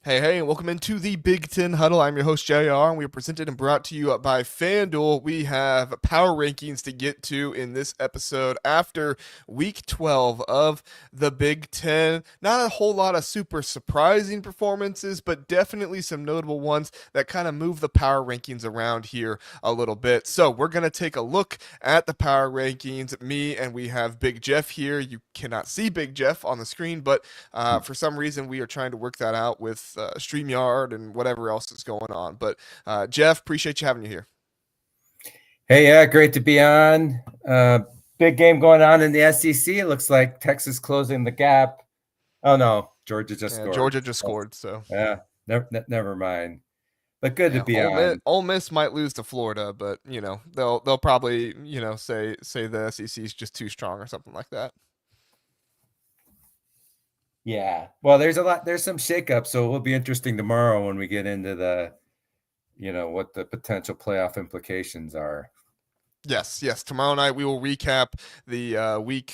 Hey, and welcome into the Big Ten Huddle. I'm your host, JR, and we are presented and brought to you by FanDuel. We have power rankings to get to in this episode after week 12 of the Big Ten. Not a whole lot of super surprising performances, but definitely some notable ones that kind of move the power rankings around here a little bit. So we're going to take a look at the power rankings. Me and we have Big Jeff here. You cannot see Big Jeff on the screen, but for some reason, we are trying to work that out with StreamYard and whatever else is going on. But Jeff, appreciate you having you here. Hey, yeah, great to be on. Big game going on in the SEC. It looks like Texas closing the gap. Oh no, Georgia just scored. Georgia just scored, so yeah, never mind. But good to be on. Ole Miss might lose to Florida, but they'll probably say the SEC is just too strong or something like that. Yeah, well, there's some shakeup, so it will be interesting tomorrow when we get into the, what the potential playoff implications are. Yes. Tomorrow night we will recap the week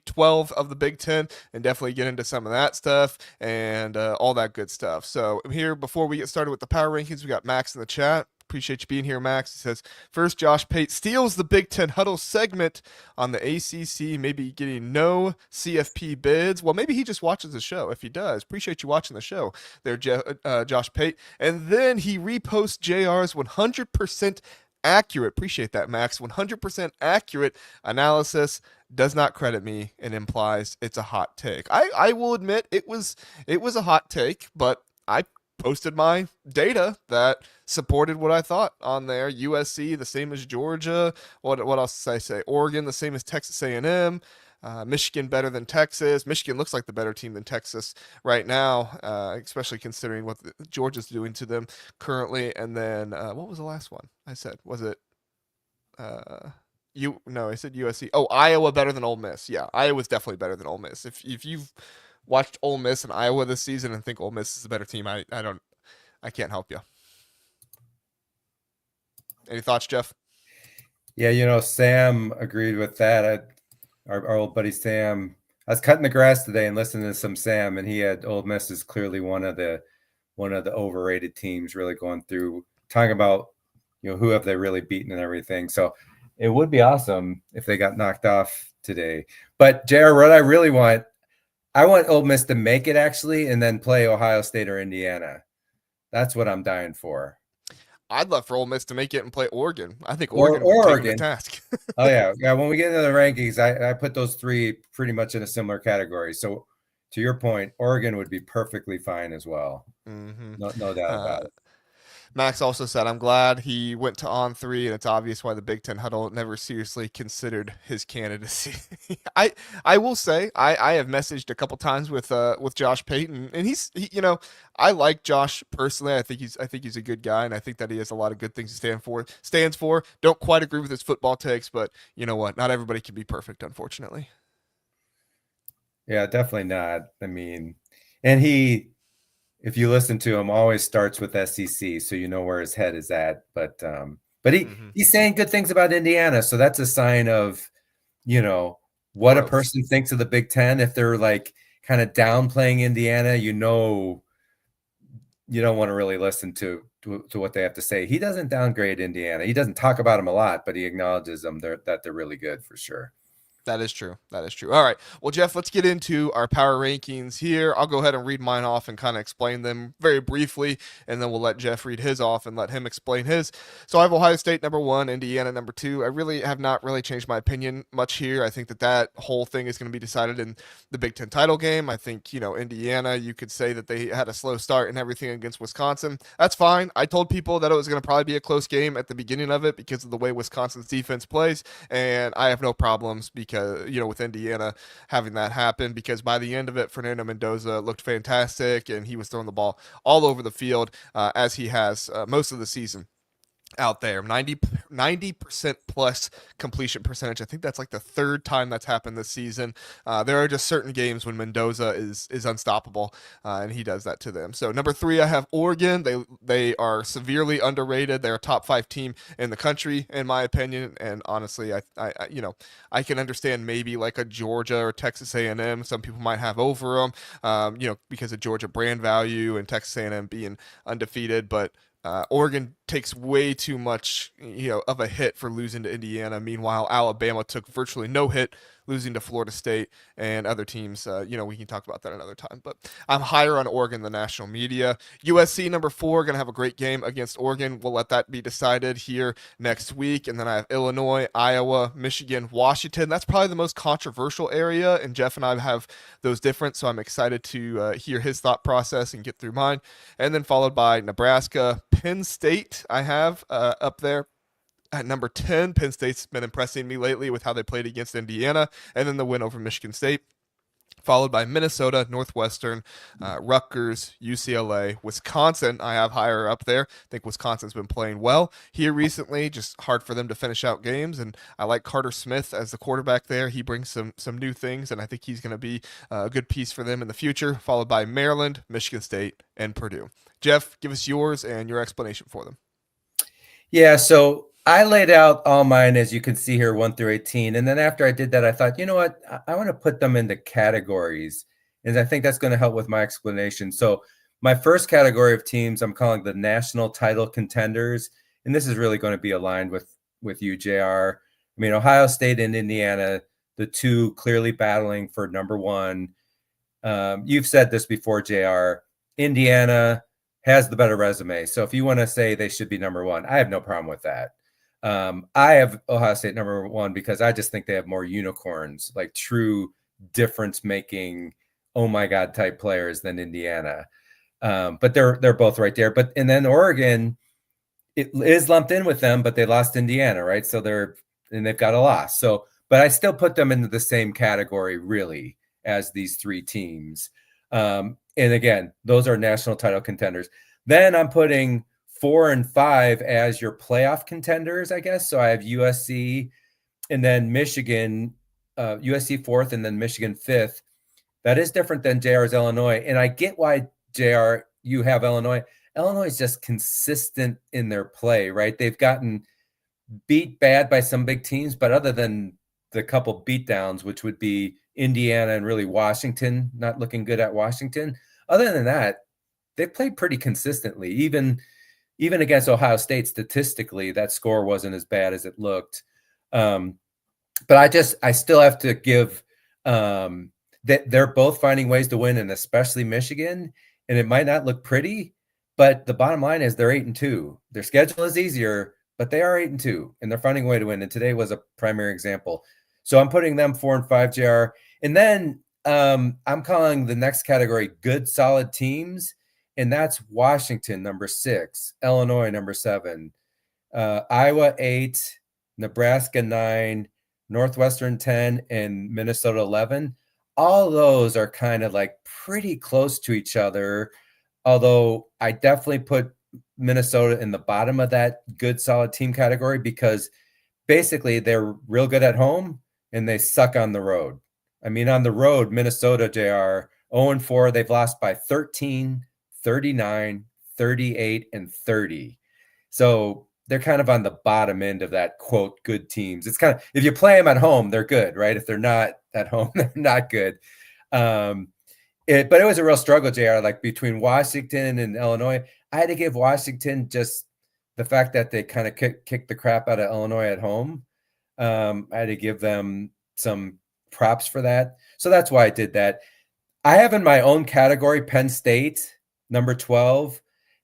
12 of the Big Ten, and definitely get into some of that stuff and all that good stuff. So here, before we get started with the power rankings, we got Max in the chat. Appreciate you being here, Max. He says, first, Josh Pate steals the Big Ten Huddle segment on the ACC, maybe getting no CFP bids. Well, maybe he just watches the show. If he does, appreciate you watching the show there, Josh Pate. And then he reposts JR's 100% accurate, appreciate that, Max, 100% accurate analysis. Does not credit me and implies it's a hot take. I will admit it was a hot take, but I posted my data that supported what I thought on there. USC the same as Georgia. What else did I say? Oregon the same as Texas A&M. Michigan better than Texas. Michigan looks like the better team than Texas right now, especially considering what Georgia's doing to them currently. And then what was the last one I said? Was it No, I said USC. Oh, Iowa better than Ole Miss. Yeah, Iowa's definitely better than Ole Miss. If you've watched Ole Miss and Iowa this season and think Ole Miss is a better team, I can't help you. Any thoughts, Jeff? Yeah, Sam agreed with that. Our old buddy Sam. I was cutting the grass today and listening to some Sam, and he had Ole Miss is clearly one of the overrated teams, really going through talking about who have they really beaten and everything. So it would be awesome if they got knocked off today. But JR, what I want Ole Miss to make it actually, and then play Ohio State or Indiana. That's what I'm dying for. I'd love for Ole Miss to make it and play Oregon. I think Oregon would take the task. Oh yeah. When we get into the rankings, I put those three pretty much in a similar category. So to your point, Oregon would be perfectly fine as well. Mm-hmm. No doubt about it. Max also said, I'm glad he went to On3, and it's obvious why the Big Ten Huddle never seriously considered his candidacy. I will say, I have messaged a couple times with Josh Payton, and I like Josh personally. I think he's a good guy, and I think that he has a lot of good things to stands for. Don't quite agree with his football takes, but you know what? Not everybody can be perfect, unfortunately. Yeah, definitely not. I mean, and if you listen to him, always starts with SEC, so you know where his head is at. But he's saying good things about Indiana, so that's a sign of what growth. A person thinks of the Big Ten. If they're like kind of downplaying Indiana, you don't want to really listen to what they have to say. He doesn't downgrade Indiana. He doesn't talk about them a lot, but he acknowledges them that they're really good for sure. That is true. All right. Well, Jeff, let's get into our power rankings here. I'll go ahead and read mine off and kind of explain them very briefly, and then we'll let Jeff read his off and let him explain his. So I have Ohio State number 1, Indiana number 2. I really have not really changed my opinion much here. I think that whole thing is going to be decided in the Big Ten title game. I think, Indiana, you could say that they had a slow start and everything against Wisconsin. That's fine. I told people that it was going to probably be a close game at the beginning of it because of the way Wisconsin's defense plays, and I have no problems because with Indiana having that happen, because by the end of it, Fernando Mendoza looked fantastic, and he was throwing the ball all over the field as he has most of the season. out there. 90% plus completion percentage. I think that's like the third time that's happened this season. There are just certain games when Mendoza is unstoppable, and he does that to them. So number 3, I have Oregon. They are severely underrated. They're a top 5 team in the country, in my opinion. And honestly, I can understand maybe like a Georgia or Texas A&M. Some people might have over them, because of Georgia brand value and Texas A&M being undefeated, but Oregon takes way too much, of a hit for losing to Indiana. Meanwhile, Alabama took virtually no hit losing to Florida State and other teams. We can talk about that another time. But I'm higher on Oregon than national media. USC number 4 going to have a great game against Oregon. We'll let that be decided here next week. And then I have Illinois, Iowa, Michigan, Washington. That's probably the most controversial area, and Jeff and I have those different. So I'm excited to hear his thought process and get through mine. And then followed by Nebraska, Penn State. I have up there at number 10. Penn State's been impressing me lately with how they played against Indiana, and then the win over Michigan State. Followed by Minnesota, Northwestern, Rutgers, UCLA, Wisconsin. I have higher up there. I think Wisconsin's been playing well here recently. Just hard for them to finish out games, and I like Carter Smith as the quarterback there. He brings some new things, and I think he's going to be a good piece for them in the future. Followed by Maryland, Michigan State, and Purdue. Jeff, give us yours and your explanation for them. Yeah, so I laid out all mine, as you can see here, 1 through 18. And then after I did that, I thought, you know what? I want to put them into categories. And I think that's going to help with my explanation. So my first category of teams, I'm calling the national title contenders. And this is really going to be aligned with you, JR. I mean, Ohio State and Indiana, the two clearly battling for number 1. You've said this before, JR. Indiana has the better resume. So if you want to say they should be number 1, I have no problem with that. I have Ohio State number 1 because I just think they have more unicorns, like true difference making, oh my God type players than Indiana. But they're both right there. And then Oregon, it is lumped in with them, but they lost Indiana, right? So they've got a loss. So, but I still put them into the same category really as these 3 teams. And again, those are national title contenders. Then I'm putting 4 and 5 as your playoff contenders, I guess. So I have USC and then Michigan, USC 4th and then Michigan 5th. That is different than JR's Illinois. And I get why, JR, you have Illinois. Illinois is just consistent in their play, right? They've gotten beat bad by some big teams, but other than the couple beatdowns, which would be Indiana and really Washington, not looking good at Washington. Other than that, they've played pretty consistently. Even against Ohio State, statistically, that score wasn't as bad as it looked. But I still have to give that they're both finding ways to win, and especially Michigan. And it might not look pretty, but the bottom line is they're 8-2. Their schedule is easier, but they are 8-2, and they're finding a way to win. And today was a primary example. So I'm putting them 4 and 5, JR. And then I'm calling the next category good, solid teams. And that's Washington, number 6, Illinois, number 7, Iowa, 8, Nebraska, 9, Northwestern, 10, and Minnesota, 11. All those are kind of like pretty close to each other, although I definitely put Minnesota in the bottom of that good, solid team category because basically they're real good at home and they suck on the road. I mean, on the road, Minnesota, JR, 0-4. They've lost by 13, 39, 38, and 30. So they're kind of on the bottom end of that, quote, good teams. It's kind of, if you play them at home, they're good, right? If they're not at home, they're not good. But it was a real struggle, JR, like between Washington and Illinois. I had to give Washington just the fact that they kind of kicked the crap out of Illinois at home. I had to give them some props for that. So that's why I did that. I have in my own category Penn State, number 12.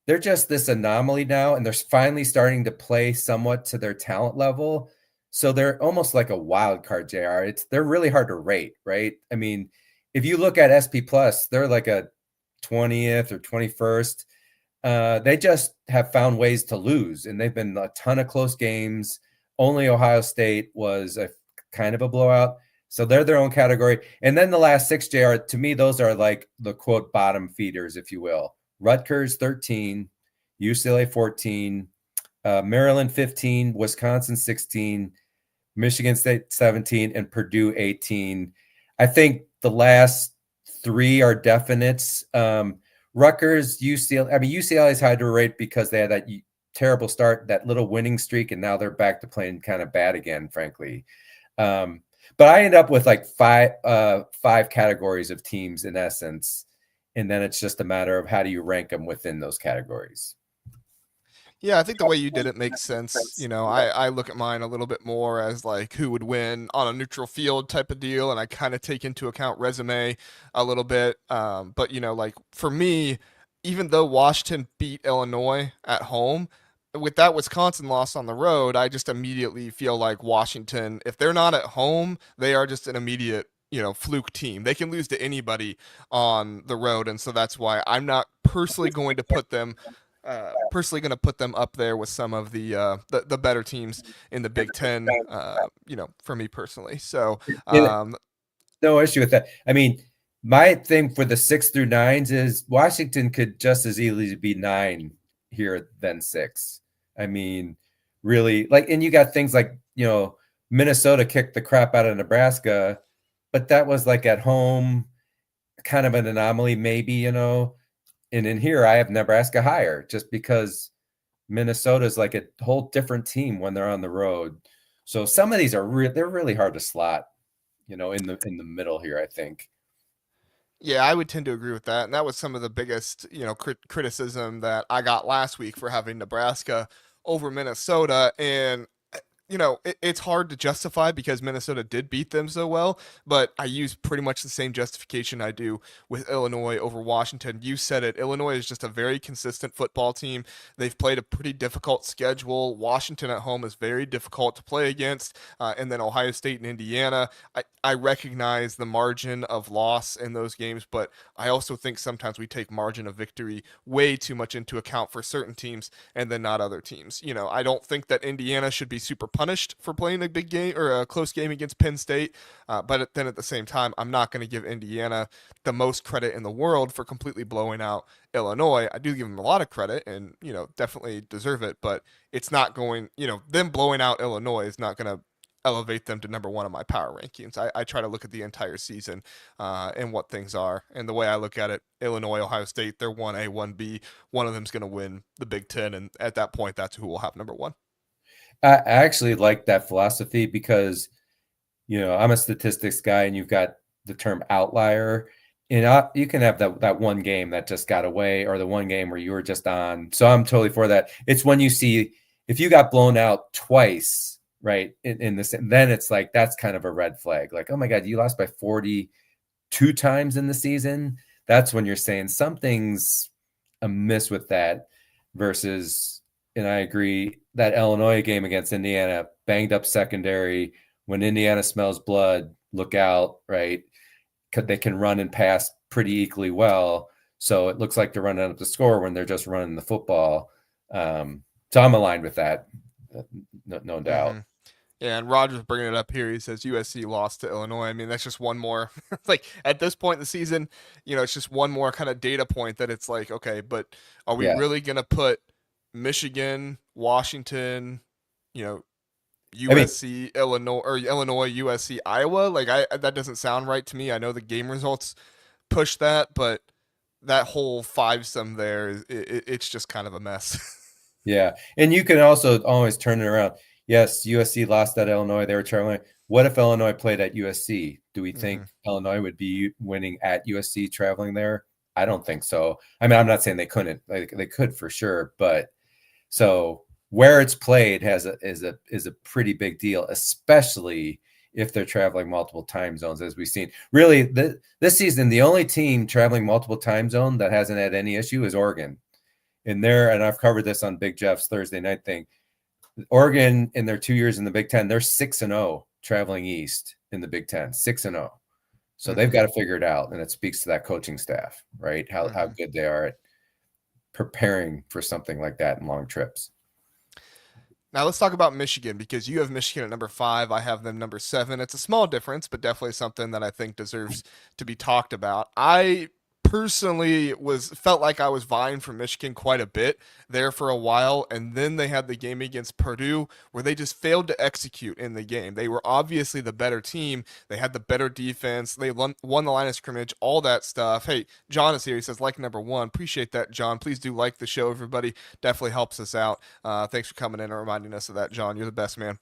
They're just this anomaly now, and they're finally starting to play somewhat to their talent level. So they're almost like a wild card, JR. They're really hard to rate, right? I mean, if you look at SP Plus, they're like a 20th or 21st. They just have found ways to lose, and they've been a ton of close games. Only Ohio State was a kind of a blowout. So they're their own category. And then the last 6, JR, to me, those are like the quote bottom feeders, if you will. Rutgers 13, UCLA 14, Maryland 15, Wisconsin 16, Michigan State 17, and Purdue 18. I think the last three are definites. Rutgers, UCLA. I mean, UCLA is hard to rate because they had that terrible start, that little winning streak, and now they're back to playing kind of bad again, frankly. But I end up with like five categories of teams in essence, and then it's just a matter of how do you rank them within those categories. Yeah, I think the way you did it makes sense. I look at mine a little bit more as like who would win on a neutral field type of deal, and I kind of take into account resume a little bit. But like for me, even though Washington beat Illinois at home, with that Wisconsin loss on the road, I just immediately feel like Washington, if they're not at home, they are just an immediate fluke team. They can lose to anybody on the road, and so that's why I'm not personally going to put them up there with some of the better teams in the Big Ten. For me personally. So no issue with that. I mean, my thing for the 6 through 9s is Washington could just as easily be 9 here than 6. I mean, really, like, and you got things like Minnesota kicked the crap out of Nebraska, but that was like at home, kind of an anomaly, maybe. And in here, I have Nebraska higher just because Minnesota is like a whole different team when they're on the road. So some of these they're really hard to slot, in the middle here, I think. Yeah, I would tend to agree with that, and that was some of the biggest, criticism that I got last week for having Nebraska over Minnesota, and it's hard to justify because Minnesota did beat them so well, but I use pretty much the same justification I do with Illinois over Washington. You said it. Illinois is just a very consistent football team. They've played a pretty difficult schedule. Washington at home is very difficult to play against. And then Ohio State and Indiana. I recognize the margin of loss in those games, but I also think sometimes we take margin of victory way too much into account for certain teams and then not other teams. I don't think that Indiana should be super punished for playing a big game or a close game against Penn State. But then at the same time, I'm not going to give Indiana the most credit in the world for completely blowing out Illinois. I do give them a lot of credit and, definitely deserve it, but it's not going, them blowing out Illinois is not going to elevate them to number one on my power rankings. I try to look at the entire season and what things are. And the way I look at it, Illinois, Ohio State, they're 1A, 1B. One of them's going to win the Big Ten. And at that point, that's who will have number one. I actually like that philosophy because, I'm a statistics guy and you've got the term outlier. And you can have that one game that just got away or the one game where you were just on. So I'm totally for that. It's when you see if you got blown out twice, right, in this, then it's like that's kind of a red flag. Like, oh my God, you lost by 42 times in the season. That's when you're saying something's amiss with that versus, and I agree, that Illinois game against Indiana, banged up secondary. When Indiana smells blood, look out, right? They can run and pass pretty equally well. So it looks like they're running up the score when they're just running the football. So I'm aligned with that, no doubt. Mm-hmm. Yeah, and Roger's bringing it up here. He says USC lost to Illinois. I mean, that's just one more. Like at this point in the season, it's just one more kind of data point that it's like, okay, but are we really going to put Michigan, Washington, USC, Illinois, or Illinois, USC, Iowa? Like that doesn't sound right to me. I know the game results push that, but that whole five-sum there, it's just kind of a mess. Yeah, and you can also always turn it around. Yes, USC lost at Illinois. They were traveling. What if Illinois played at USC? Do we think Illinois would be winning at USC traveling there? I don't think so. I mean, I'm not saying they couldn't. Like, they could for sure, but so where it's played is a pretty big deal, especially if they're traveling multiple time zones, as we've seen. Really, this season, the only team traveling multiple time zone that hasn't had any issue is Oregon. And I've covered this on Big Jeff's Thursday night thing. Oregon, in their 2 years in the Big Ten, they're 6-0 traveling east in the Big Ten, 6-0. So they've got to figure it out, and it speaks to that coaching staff, right? How good they are at preparing for something like that in long trips. Now let's talk about Michigan, because you have Michigan at number 5. I have them number 7. It's a small difference, but definitely something that I think deserves to be talked about. I personally felt like I was vying for Michigan quite a bit there for a while, and then they had the game against Purdue where they just failed to execute in the game. They were obviously the better team. They had the better defense. They won the line of scrimmage, all that stuff. Hey, John is here. He says like number one. Appreciate that, John. Please do like the show, everybody. Definitely helps us out. Thanks for coming in and reminding us of that, John. You're the best, man.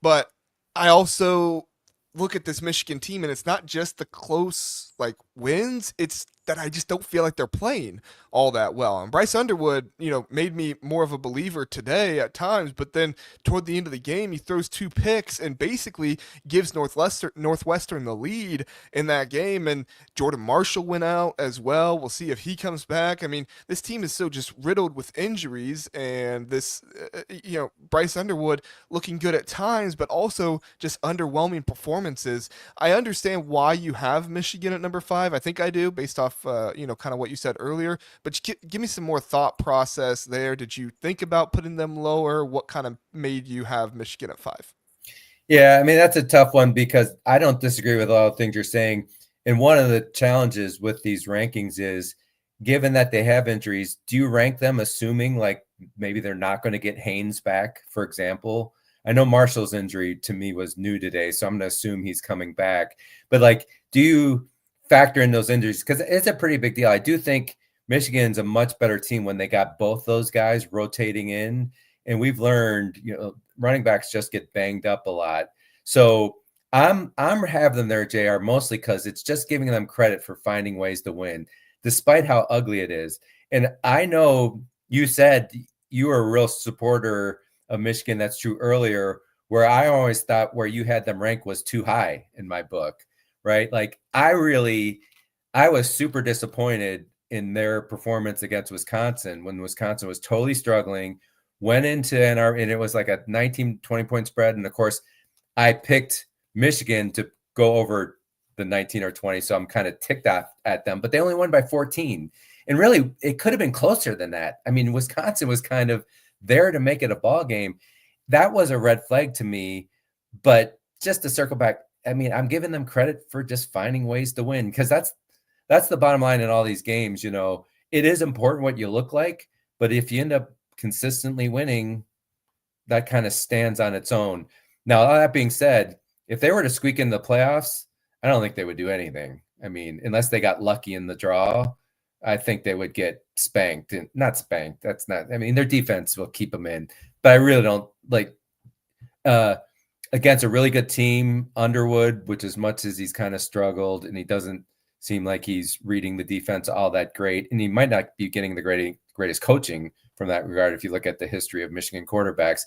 But I also look at this Michigan team, and it's not just the close like wins, it's that I just don't feel like they're playing all that well. And Bryce Underwood, made me more of a believer today at times, but then toward the end of the game, he throws 2 picks and basically gives Northwestern the lead in that game. And Jordan Marshall went out as well. We'll see if he comes back. I mean, this team is so just riddled with injuries, and this, Bryce Underwood looking good at times, but also just underwhelming performances. I understand why you have Michigan at number 5. I think I do, based off, kind of what you said earlier. But give me some more thought process there. Did you think about putting them lower? What kind of made you have Michigan at 5? Yeah, I mean, that's a tough one because I don't disagree with all the things you're saying. And one of the challenges with these rankings is, given that they have injuries, do you rank them assuming like maybe they're not going to get Haynes back, for example? I know Marshall's injury to me was new today, so I'm going to assume he's coming back. But like, do you factor in those injuries? Because it's a pretty big deal. I do think Michigan's a much better team when they got both those guys rotating in. And we've learned, running backs just get banged up a lot. So I'm having them there, JR, mostly because it's just giving them credit for finding ways to win, despite how ugly it is. And I know you said you were a real supporter of Michigan. That's true earlier, where I always thought where you had them ranked was too high in my book, right? Like I was super disappointed in their performance against Wisconsin when Wisconsin was totally struggling, went into Ann Arbor, and it was like a 19, 20-point spread. And of course, I picked Michigan to go over the 19 or 20. So I'm kind of ticked off at them, but they only won by 14. And really, it could have been closer than that. I mean, Wisconsin was kind of there to make it a ball game. That was a red flag to me. But just to circle back, I mean, I'm giving them credit for just finding ways to win, because that's the bottom line in all these games. It is important what you look like, but if you end up consistently winning, that kind of stands on its own. Now, all that being said, if they were to squeak in the playoffs, I don't think they would do anything. I mean, unless they got lucky in the draw, I think they would get spanked. And not spanked. That's not, I mean, their defense will keep them in, but I really don't like against a really good team, Underwood, which as much as he's kind of struggled and he doesn't seem like he's reading the defense all that great, and he might not be getting the greatest coaching from that regard if you look at the history of Michigan quarterbacks.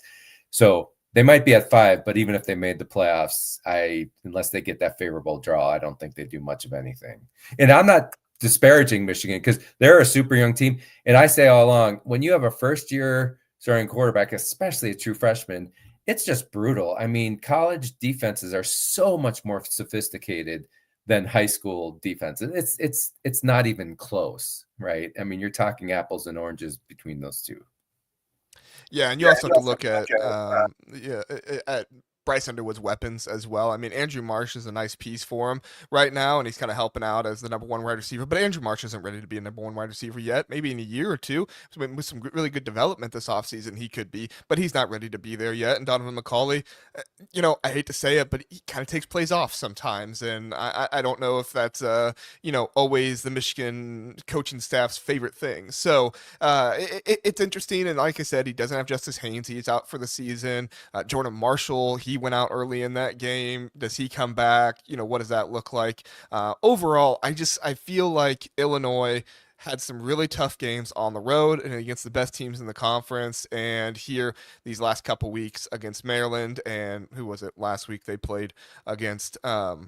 So they might be at 5, but even if they made the playoffs, unless they get that favorable draw, I don't think they do much of anything. And I'm not disparaging Michigan because they're a super young team. And I say all along, when you have a first-year starting quarterback, especially a true freshman, it's just brutal. I mean, college defenses are so much more sophisticated than high school defenses. It's not even close, right? I mean, you're talking apples and oranges between those two. Yeah, and you also have to look at Bryce Underwood's weapons as well. I mean, Andrew Marsh is a nice piece for him right now, and he's kind of helping out as the number 1 wide receiver. But Andrew Marsh isn't ready to be a number 1 wide receiver yet. Maybe in a year or two, with some really good development this offseason, he could be. But he's not ready to be there yet. And Donovan McCauley, I hate to say it, but he kind of takes plays off sometimes. And I don't know if that's, always the Michigan coaching staff's favorite thing. So it's interesting. And like I said, he doesn't have Justice Haynes. He's out for the season. Jordan Marshall, he went out early in that game. Does he come back? What does that look like? Overall, I feel like Illinois had some really tough games on the road and against the best teams in the conference. And here, these last couple weeks against Maryland, and who was it last week they played against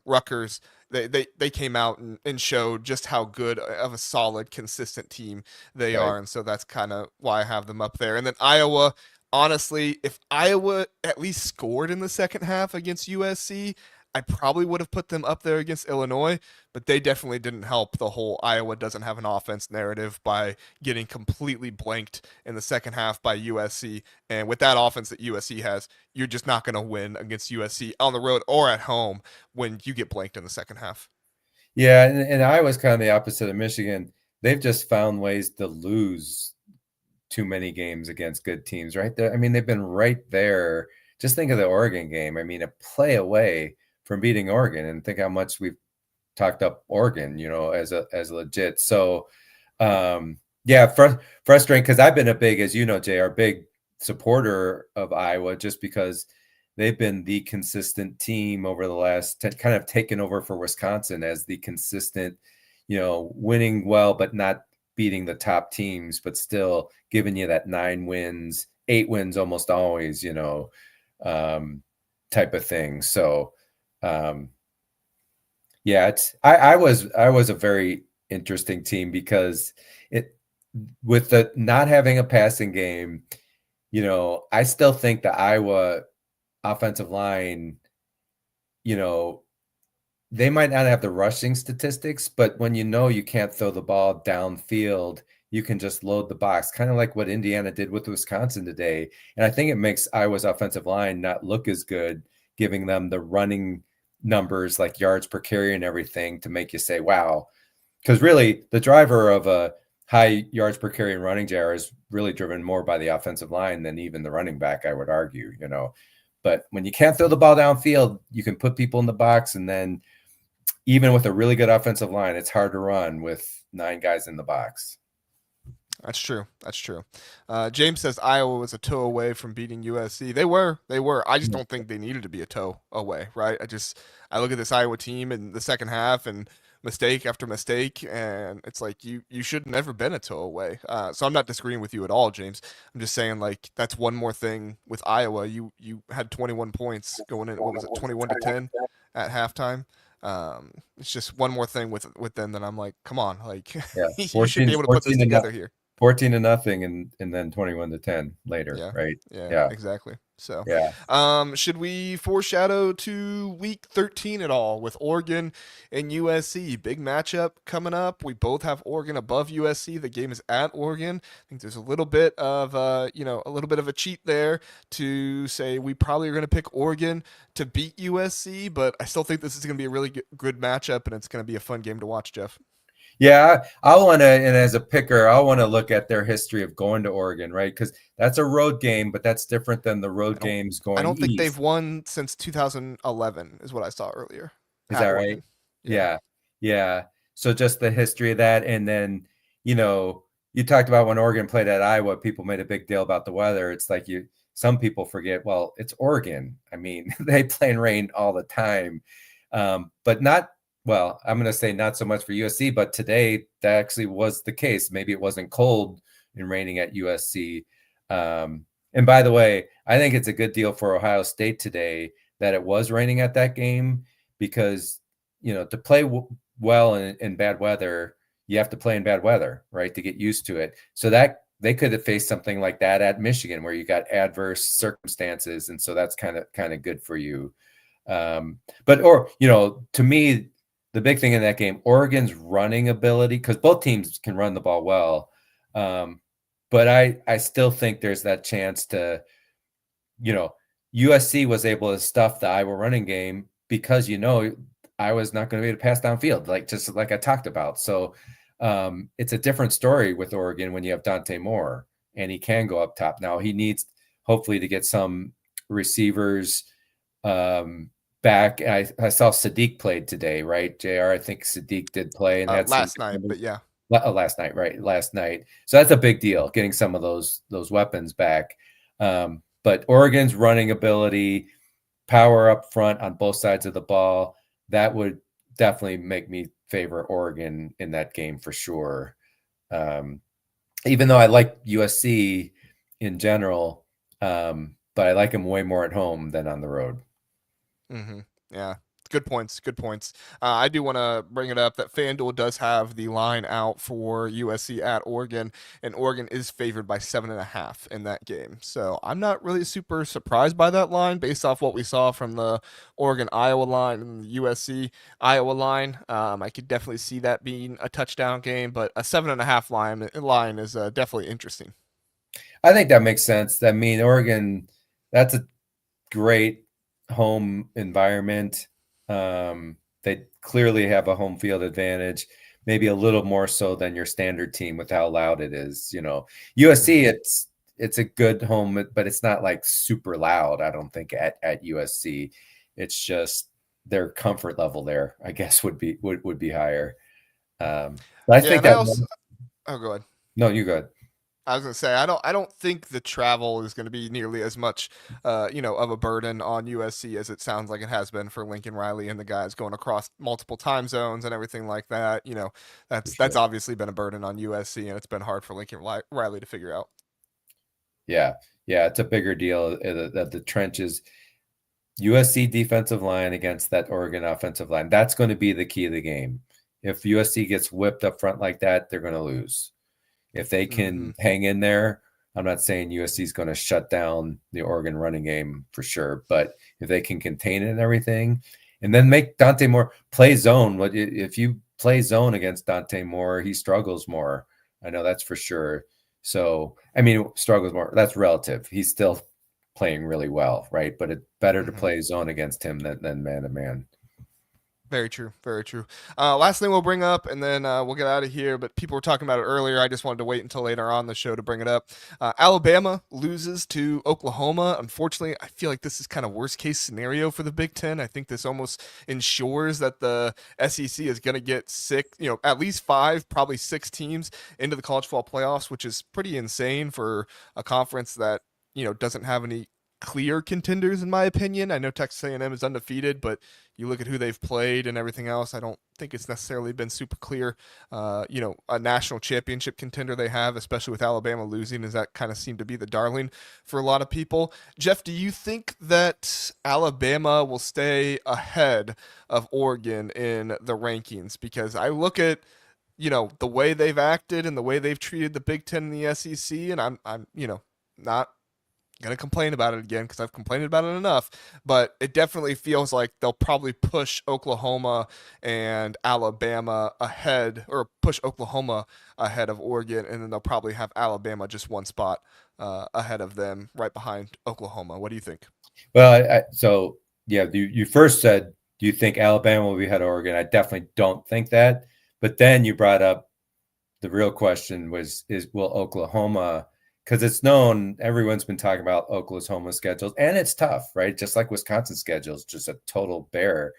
Rutgers, they came out and showed just how good of a solid, consistent team they are. And so that's kind of why I have them up there. And then Iowa, honestly, if Iowa at least scored in the second half against USC, I probably would have put them up there against Illinois, but they definitely didn't help the whole Iowa doesn't have an offense narrative by getting completely blanked in the second half by USC. And with that offense that USC has, you're just not going to win against USC on the road or at home when you get blanked in the second half. Yeah, and Iowa's kind of the opposite of Michigan. They've just found ways to lose too many games against good teams, right? I mean, they've been right there. Just think of the Oregon game. I mean, a play away from beating Oregon, and think how much we've talked up Oregon, as legit. So, yeah, frustrating because I've been a big, as you know, Jay, big supporter of Iowa just because they've been the consistent team over the last kind of taken over for Wisconsin as the consistent, winning well, but not beating the top teams, but still giving you that 9 wins, 8 wins almost always, type of thing. So, yeah, I was a very interesting team because with the not having a passing game, I still think the Iowa offensive line, they might not have the rushing statistics, but when you can't throw the ball downfield, you can just load the box, kind of like what Indiana did with Wisconsin today. And I think it makes Iowa's offensive line not look as good, giving them the running numbers like yards per carry and everything to make you say, wow. Because really, the driver of a high yards per carry and running JR is really driven more by the offensive line than even the running back, I would argue, But when you can't throw the ball downfield, you can put people in the box, and then even with a really good offensive line, it's hard to run with 9 guys in the box. That's true. That's true. James says Iowa was a toe away from beating USC. They were. They were. I just don't think they needed to be a toe away, right? I look at this Iowa team in the second half and mistake after mistake, and it's like you should never been a toe away. So I'm not disagreeing with you at all, James. I'm just saying like that's one more thing with Iowa. You had 21 points going in. What was it? 21-10 at halftime. It's just one more thing with them that I'm like, come on, like Yeah, you should be able to put this together here. 14-0 and then 21-10 later, Yeah, right? yeah, Yeah, exactly. So, yeah. should we foreshadow to week 13 at all with Oregon and USC? Big matchup coming up. We both have Oregon above USC. The game is at Oregon. I think there's a little bit of a little bit of a cheat there to say we probably are going to pick Oregon to beat USC, but I still think this is going to be a really good matchup and it's going to be a fun game to watch, Jeff. Yeah, I want to, and as a picker, I want to look at their history of going to Oregon, right? Because that's a road game, but that's different than the road games I going don't think they've east. won since 2011 is what I saw earlier Is at that right? Oregon. Yeah. Yeah, yeah. So just the history of that, and then you talked about when Oregon played at Iowa, people made a big deal about the weather. It's like some people forget. Well, it's Oregon. I mean, they play in rain all the time, but not. Well, I'm going to say not so much for USC, but today that actually was the case. Maybe it wasn't cold and raining at USC. And by the way, I think it's a good deal for Ohio State today that it was raining at that game because to play well in bad weather, you have to play in bad weather, right, to get used to it. So that they could have faced something like that at Michigan where you got adverse circumstances, and so that's kind of good for you. To me, the big thing in that game, Oregon's running ability, because both teams can run the ball well. But I still think there's that chance to, USC was able to stuff the Iowa running game because, Iowa's not going to be able to pass downfield, just like I talked about. So it's a different story with Oregon when you have Dante Moore and he can go up top. Now he needs hopefully to get some receivers back. I saw Sadiq played today, right? JR, I think Sadiq did play and had last night, but yeah. Last night, right? Last night. So that's a big deal, getting some of those weapons back. But Oregon's running ability, power up front on both sides of the ball, that would definitely make me favor Oregon in that game for sure. Even though I like USC in general, but I like them way more at home than on the road. Mm-hmm. Yeah. Good points. Good points. I do want to bring it up that FanDuel does have the line out for USC at Oregon, and Oregon is favored by 7.5 in that game. So I'm not really super surprised by that line based off what we saw from the Oregon Iowa line and the USC Iowa line. I could definitely see that being a touchdown game, but a 7.5 line is definitely interesting. I think that makes sense. I mean, Oregon, that's a great home environment. They clearly have a home field advantage, maybe a little more so than your standard team with how loud it is. USC, it's a good home, but it's not like super loud, I don't think, at USC. It's just their comfort level there, I guess, would be higher. But I Yeah, think and I that. also go ahead. No, you go ahead. I was gonna say I don't think the travel is gonna be nearly as much of a burden on USC as it sounds like it has been for Lincoln Riley and the guys going across multiple time zones and everything like that. For That's sure. obviously been a burden on USC, and it's been hard for Lincoln Riley to figure out. Yeah, yeah, it's a bigger deal that the trenches. USC defensive line against that Oregon offensive line. That's going to be the key of the game. If USC gets whipped up front like that, they're going to lose. If they can hang in there, I'm not saying USC is going to shut down the Oregon running game for sure, but if they can contain it and everything, and then make Dante Moore play zone. If you play zone against Dante Moore, he struggles more. I know that's for sure. So, I mean, struggles more. That's relative. He's still playing really well, right? But it's better to play zone against him than man to man. Very true. Very true. Last thing we'll bring up, and then we'll get out of here. But people were talking about it earlier. I just wanted to wait until later on the show to bring it up. Alabama loses to Oklahoma. Unfortunately, I feel like this is kind of worst case scenario for the Big Ten. I think this almost ensures that the SEC is going to get at least 5, probably 6 teams into the college football playoffs, which is pretty insane for a conference that doesn't have any clear contenders in my opinion. I know Texas A&M is undefeated, but you look at who they've played and everything else, I don't think it's necessarily been super clear. A national championship contender they have, especially with Alabama losing, is that kind of seemed to be the darling for a lot of people. Jeff, do you think that Alabama will stay ahead of Oregon in the rankings? Because I look at the way they've acted and the way they've treated the Big Ten and the SEC, and I'm not gonna complain about it again because I've complained about it enough, but it definitely feels like they'll probably push Oklahoma and Alabama ahead, or push Oklahoma ahead of Oregon, and then they'll probably have Alabama just one spot ahead of them, right behind Oklahoma. What do you think? Well, so yeah, you first said, do you think Alabama will be ahead of Oregon? I definitely don't think that. But then you brought up the real question will Oklahoma, because it's known, everyone's been talking about Oklahoma's schedules, and it's tough, right? Just like Wisconsin's schedule is just a total bear.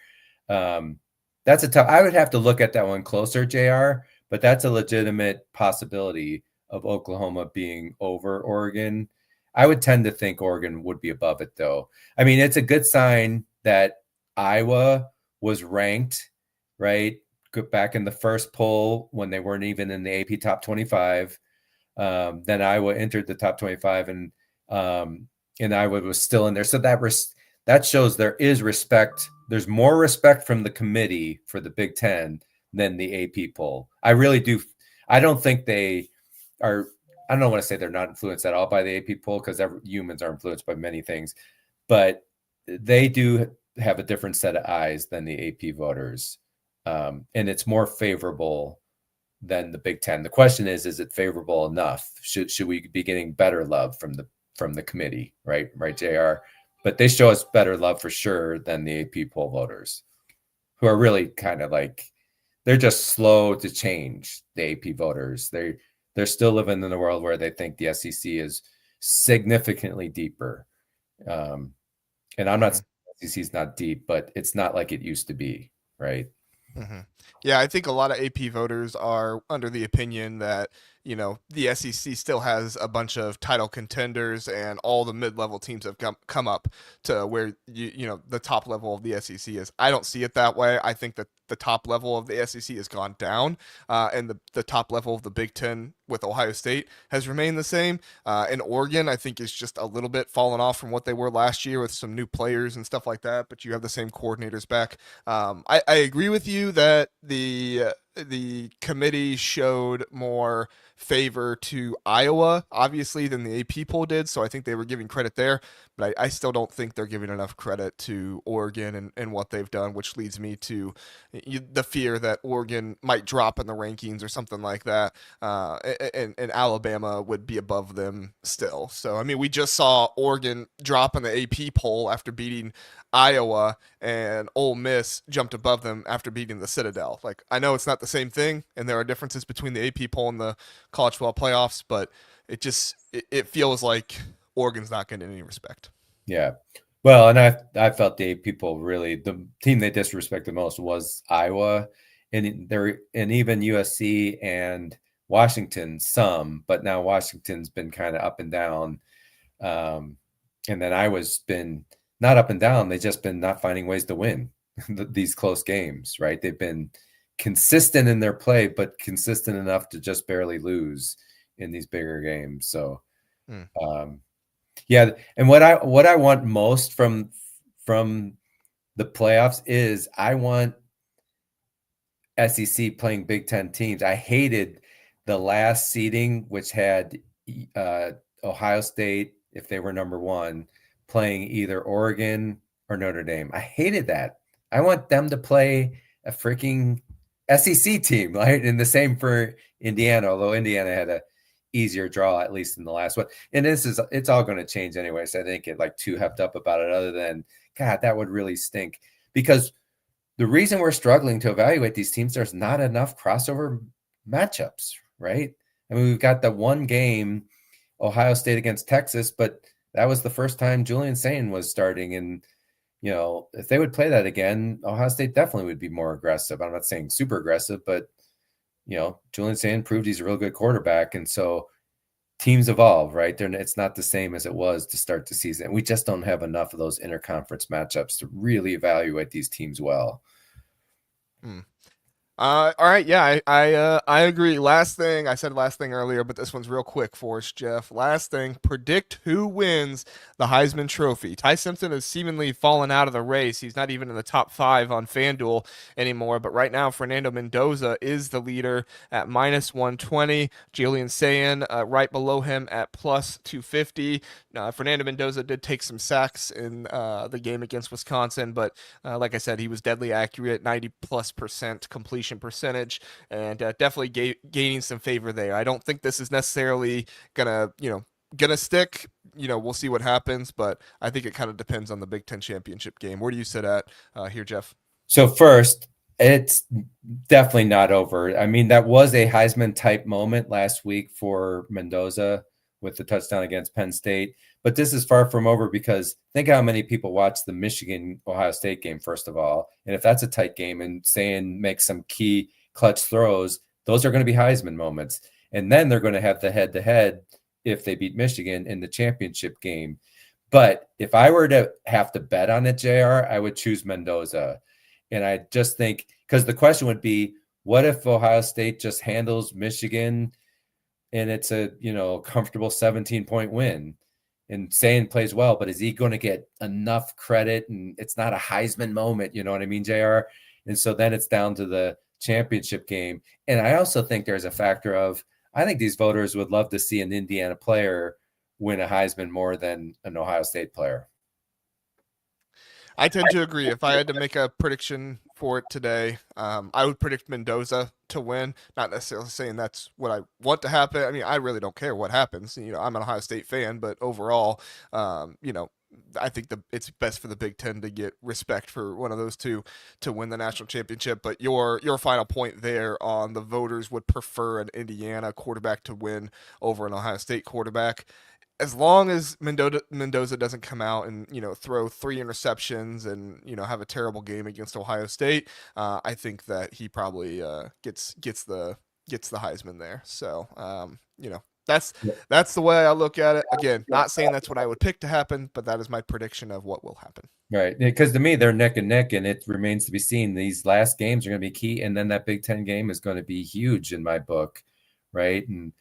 That's a tough. I would have to look at that one closer, JR, but that's a legitimate possibility of Oklahoma being over Oregon. I would tend to think Oregon would be above it, though. I mean, it's a good sign that Iowa was ranked, right? Back in the first poll when they weren't even in the AP top 25. Then Iowa entered the top 25, and Iowa was still in there. So that shows there is respect. There's more respect from the committee for the Big Ten than the AP poll. I really do. I don't think they are. I don't want to say they're not influenced at all by the AP poll, because humans are influenced by many things, but they do have a different set of eyes than the AP voters, and it's more favorable than the Big Ten. The question is it favorable enough? Should we be getting better love from the committee, right, JR? But they show us better love for sure than the AP poll voters, who are really kind of like, they're just slow to change. The AP voters, they're still living in the world where they think the SEC is significantly deeper. And I'm not saying the SEC is not deep, but it's not like it used to be, right? Mm-hmm. Yeah, I think a lot of AP voters are under the opinion that, the SEC still has a bunch of title contenders, and all the mid-level teams have come up to where, the top level of the SEC is. I don't see it that way. I think that the top level of the SEC has gone down, and the top level of the Big Ten with Ohio State has remained the same. And Oregon, I think, is just a little bit fallen off from what they were last year with some new players and stuff like that, but you have the same coordinators back. I agree with you that the committee showed more favor to Iowa, obviously, than the AP poll did. So I think they were giving credit there, but I still don't think they're giving enough credit to Oregon and what they've done, which leads me to the fear that Oregon might drop in the rankings or something like that. and Alabama would be above them still. So I mean, we just saw Oregon drop in the AP poll after beating Iowa, and Ole Miss jumped above them after beating the Citadel. Like, I know it's not the same thing, and there are differences between the AP poll and the college football playoffs, but it feels like Oregon's not getting any respect. Yeah. Well, and I felt the people really, the team they disrespected most was Iowa, and even USC and Washington some, but now Washington's been kind of up and down, and then Iowa's been not up and down. They've just been not finding ways to win these close games, right? They've been consistent in their play, but consistent enough to just barely lose in these bigger games. So, yeah, and what I want most from the playoffs is I want SEC playing Big Ten teams. I hated the last seeding, which had Ohio State, if they were number one, playing either Oregon or Notre Dame. I hated that. I want them to play a freaking SEC team, right? And the same for Indiana, although Indiana had a easier draw, at least in the last one. And it's all going to change anyway. So I think it like too hepped up about it, other than, God, that would really stink. Because the reason we're struggling to evaluate these teams, there's not enough crossover matchups, right? I mean, we've got the one game, Ohio State against Texas, but that was the first time Julian Sayan was starting. And, you know, if they would play that again, Ohio State definitely would be more aggressive. I'm not saying super aggressive, but, you know, Julian Sayan proved he's a real good quarterback. And so teams evolve, right? It's not the same as it was to start the season. We just don't have enough of those interconference matchups to really evaluate these teams well. All right, yeah, I agree. Last thing, I said last thing earlier, but this one's real quick for us, Jeff. Last thing, predict who wins the Heisman Trophy. Ty Simpson has seemingly fallen out of the race. He's not even in the top 5 on FanDuel anymore, but right now Fernando Mendoza is the leader at -120. Julian Sayan right below him at +250. Fernando Mendoza did take some sacks in the game against Wisconsin, but like I said, he was deadly accurate, 90+% completion percentage, and definitely gaining some favor there. I don't think this is necessarily gonna stick. We'll see what happens, but I think it kind of depends on the Big Ten championship game. Where do you sit at here, Jeff? So first, it's definitely not over. I mean, that was a Heisman type moment last week for Mendoza with the touchdown against Penn State, but this is far from over, because think how many people watched the Michigan-Ohio State game, first of all. And if that's a tight game and Sayan makes some key clutch throws, those are going to be Heisman moments. And then they're going to have the head-to-head if they beat Michigan in the championship game. But if I were to have to bet on it, JR, I would choose Mendoza. And I just think, because the question would be, what if Ohio State just handles Michigan and it's a, comfortable 17-point win, and Sayan plays well, but is he going to get enough credit? And it's not a Heisman moment, you know what I mean, JR? And so then it's down to the championship game. And I also think there's a factor of, I think these voters would love to see an Indiana player win a Heisman more than an Ohio State player. I tend to agree. If I had to make a prediction for it today, I would predict Mendoza to win. Not necessarily saying that's what I want to happen. I mean, I really don't care what happens. I'm an Ohio State fan, but overall, I think it's best for the Big Ten to get respect for one of those two to win the national championship. But your final point there on the voters would prefer an Indiana quarterback to win over an Ohio State quarterback. As long as Mendoza doesn't come out and throw 3 interceptions and have a terrible game against Ohio State, I think that he probably gets the Heisman there. So that's the way I look at it. Again, not saying that's what I would pick to happen, but that is my prediction of what will happen. Right, because to me they're neck and neck, and it remains to be seen. These last games are going to be key, and then that Big Ten game is going to be huge in my book, right? And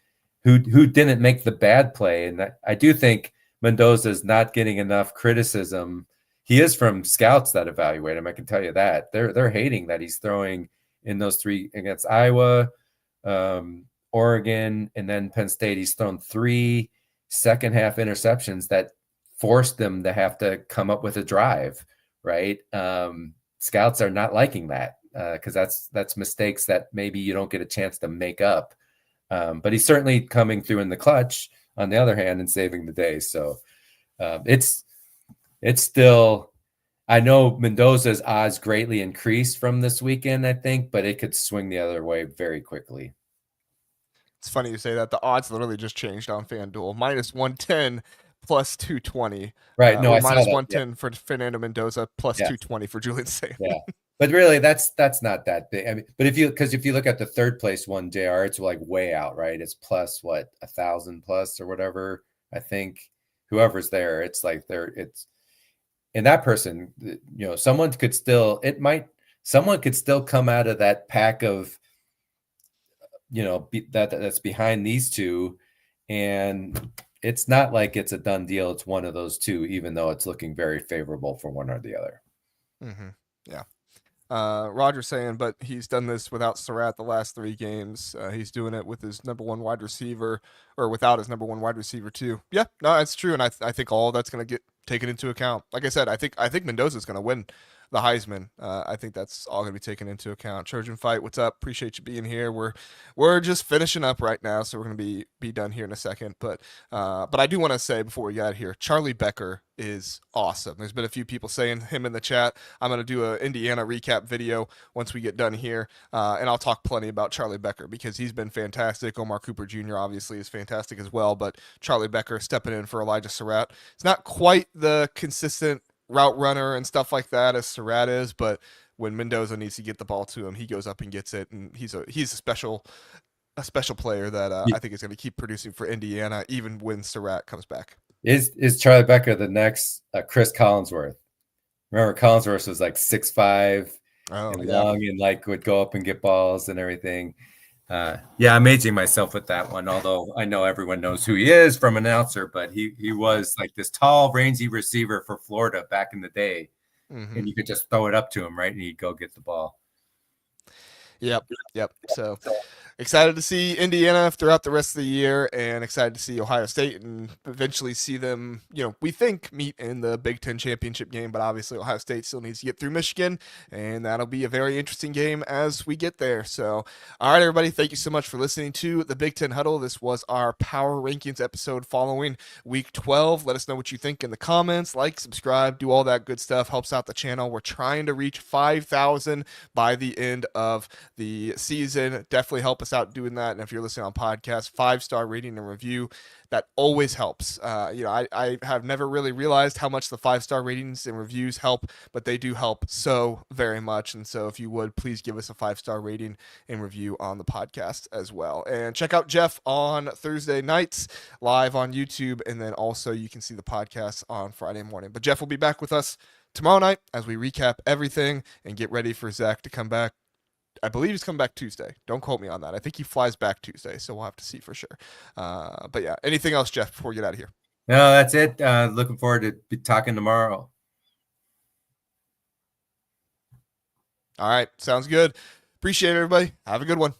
who didn't make the bad play. And I do think Mendoza is not getting enough criticism. He is from scouts that evaluate him. I can tell you that. They're hating that he's throwing in those 3 against Iowa, Oregon, and then Penn State. He's thrown 3 second-half interceptions that forced them to have to come up with a drive, right? Scouts are not liking that because that's mistakes that maybe you don't get a chance to make up But he's certainly coming through in the clutch on the other hand and saving the day. So it's still, I know Mendoza's odds greatly increased from this weekend, I think, but it could swing the other way very quickly. It's funny you say that. The odds literally just changed on FanDuel. -110 plus 220. Right. No, or I saw that. -110 for Fernando Mendoza plus 220 for Julian Sayan. Yeah. But really, that's not that big. I mean, but if you look at the third place one, JR, it's like way out, right? It's plus what, 1,000 plus or whatever. I think whoever's there, it's like it's, and that person, someone could still come out of that pack of, that's behind these two, and it's not like it's a done deal. It's one of those two, even though it's looking very favorable for one or the other. Mm-hmm. Yeah. Roger's saying, but he's done this without Surratt the last 3 games. He's doing it with his number 1 wide receiver, or without his number 1 wide receiver too. Yeah, no, that's true, and I think all that's going to get taken into account. Like I said, I think Mendoza's going to win the Heisman. I think that's all going to be taken into account. Trojan Fight, what's up? Appreciate you being here. We're just finishing up right now, so we're going to be done here in a second. But I do want to say before we get out of here, Charlie Becker is awesome. There's been a few people saying him in the chat. I'm going to do an Indiana recap video once we get done here, and I'll talk plenty about Charlie Becker because he's been fantastic. Omar Cooper Jr. obviously is fantastic as well, but Charlie Becker stepping in for Elijah Surratt. It's not quite the consistent route runner and stuff like that as Surratt is, but when Mendoza needs to get the ball to him, he goes up and gets it, and he's a special player that I think is going to keep producing for Indiana even when Surratt comes back. Is Charlie Becker the next Chris Collinsworth? Remember, Collinsworth was like 6'5" and long, and like would go up and get balls and everything. Yeah, I'm aging myself with that one, although I know everyone knows who he is from announcer, but he was like this tall, rangy receiver for Florida back in the day. Mm-hmm. And you could just throw it up to him, right? And he'd go get the ball. Yep. So excited to see Indiana throughout the rest of the year, and excited to see Ohio State and eventually see them, we think meet in the Big Ten championship game, but obviously Ohio State still needs to get through Michigan, and that'll be a very interesting game as we get there. So, all right, everybody, thank you so much for listening to the Big Ten Huddle. This was our Power Rankings episode following Week 12. Let us know what you think in the comments. Like, subscribe, do all that good stuff. Helps out the channel. We're trying to reach 5,000 by the end of the season. Definitely help us out doing that. And if you're listening on podcast, 5-star rating and review, that always helps. I have never really realized how much the 5-star ratings and reviews help, but they do help so very much. And so if you would, please give us a 5-star rating and review on the podcast as well. And check out Jeff on Thursday nights live on YouTube. And then also you can see the podcast on Friday morning. But Jeff will be back with us tomorrow night as we recap everything and get ready for Zach to come back. I believe he's coming back Tuesday. Don't quote me on that. I think he flies back Tuesday, so we'll have to see for sure. But yeah, anything else, Jeff, before we get out of here? No, that's it. Looking forward to talking tomorrow. All right. Sounds good. Appreciate it, everybody. Have a good one.